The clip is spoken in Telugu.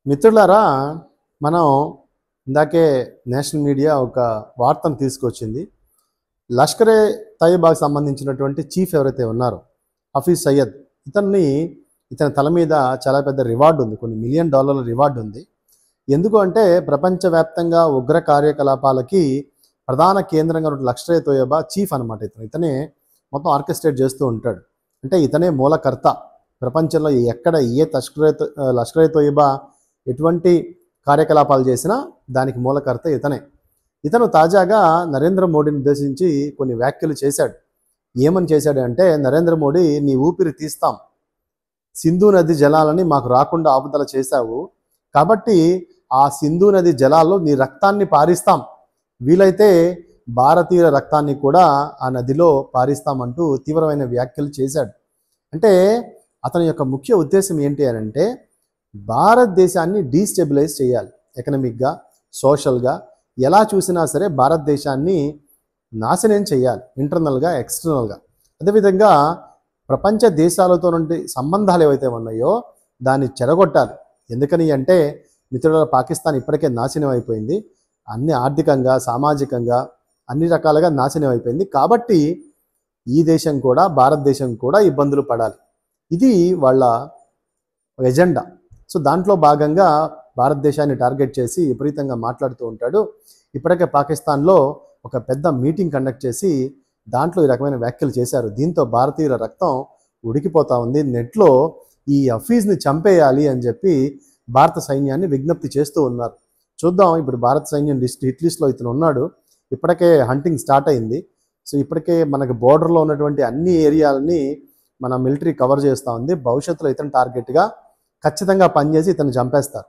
మిత్రులారా, మనం ఇందాకే నేషనల్ మీడియా ఒక వార్తను తీసుకొచ్చింది. లష్కరే తయ్యబాకి సంబంధించినటువంటి చీఫ్ ఎవరైతే ఉన్నారో హఫీజ్ సయ్యద్, ఇతని తల మీద చాలా పెద్ద రివార్డు ఉంది. కొన్ని $1 మిలియన్ రివార్డు ఉంది. ఎందుకు అంటే ప్రపంచవ్యాప్తంగా ఉగ్ర కార్యకలాపాలకి ప్రధాన కేంద్రంగా ఉన్న లష్కరే తోయబా చీఫ్ అనమాట. ఇతనే మొత్తం ఆర్కెస్ట్రేట్ చేస్తూ ఉంటాడు. అంటే ఇతనే మూలకర్త. ప్రపంచంలో ఎక్కడ లష్కరే తోయబా ఎటువంటి కార్యకలాపాలు చేసినా దానికి మూలకర్త ఇతనే. ఇతను తాజాగా నరేంద్ర మోడీని ఉద్దేశించి కొన్ని వ్యాఖ్యలు చేశాడు. ఏమని చేశాడు అంటే, నరేంద్ర మోడీ, నీ ఊపిరి తీస్తాం, సింధు నది జలాలని మాకు రాకుండా ఆపుదల చేశావు, కాబట్టి ఆ సింధు నది జలాల్లో నీ రక్తాన్ని పారిస్తాం, వీలైతే భారతీయ రక్తాన్ని కూడా ఆ నదిలో పారిస్తామంటూ తీవ్రమైన వ్యాఖ్యలు చేశాడు. అంటే అతని యొక్క ముఖ్య ఉద్దేశం ఏంటి అని అంటే, భారతదేశాన్ని డీస్టెబిలైజ్ చేయాలి. ఎకనమిక్గా, సోషల్గా, ఎలా చూసినా సరే భారతదేశాన్ని నాశనం చేయాలి, ఇంటర్నల్గా, ఎక్స్టర్నల్గా. అదేవిధంగా ప్రపంచ దేశాలతో నుండి సంబంధాలు ఏవైతే ఉన్నాయో దాన్ని చెరగొట్టాలి. ఎందుకని అంటే మిత్రుల పాకిస్తాన్ ఇప్పటికే నాశనం అయిపోయింది. అన్ని ఆర్థికంగా, సామాజికంగా అన్ని రకాలుగా నాశనం అయిపోయింది. కాబట్టి ఈ దేశం కూడా, భారతదేశం కూడా ఇబ్బందులు పడాలి. ఇది వాళ్ళ ఎజెండా. సో దాంట్లో భాగంగా భారతదేశాన్ని టార్గెట్ చేసి విపరీతంగా మాట్లాడుతూ ఉంటాడు. ఇప్పటికే పాకిస్తాన్లో ఒక పెద్ద మీటింగ్ కండక్ట్ చేసి దాంట్లో ఈ రకమైన వ్యాఖ్యలు చేశారు. దీంతో భారతీయుల రక్తం ఉడికిపోతూ ఉంది. నెట్లో ఈ హఫీజ్ని చంపేయాలి అని చెప్పి భారత సైన్యాన్ని విజ్ఞప్తి చేస్తూ ఉన్నారు. చూద్దాం, ఇప్పుడు భారత సైన్యం హిట్ లిస్ట్లో ఇతను ఉన్నాడు. ఇప్పటికే హంటింగ్ స్టార్ట్ అయింది. సో ఇప్పటికే మనకు బోర్డర్లో ఉన్నటువంటి అన్ని ఏరియాలని మన మిలిటరీ కవర్ చేస్తూ ఉంది. భవిష్యత్తులో ఇతను టార్గెట్గా ఖచ్చితంగా పనిచేసి ఇతను చంపేస్తారు.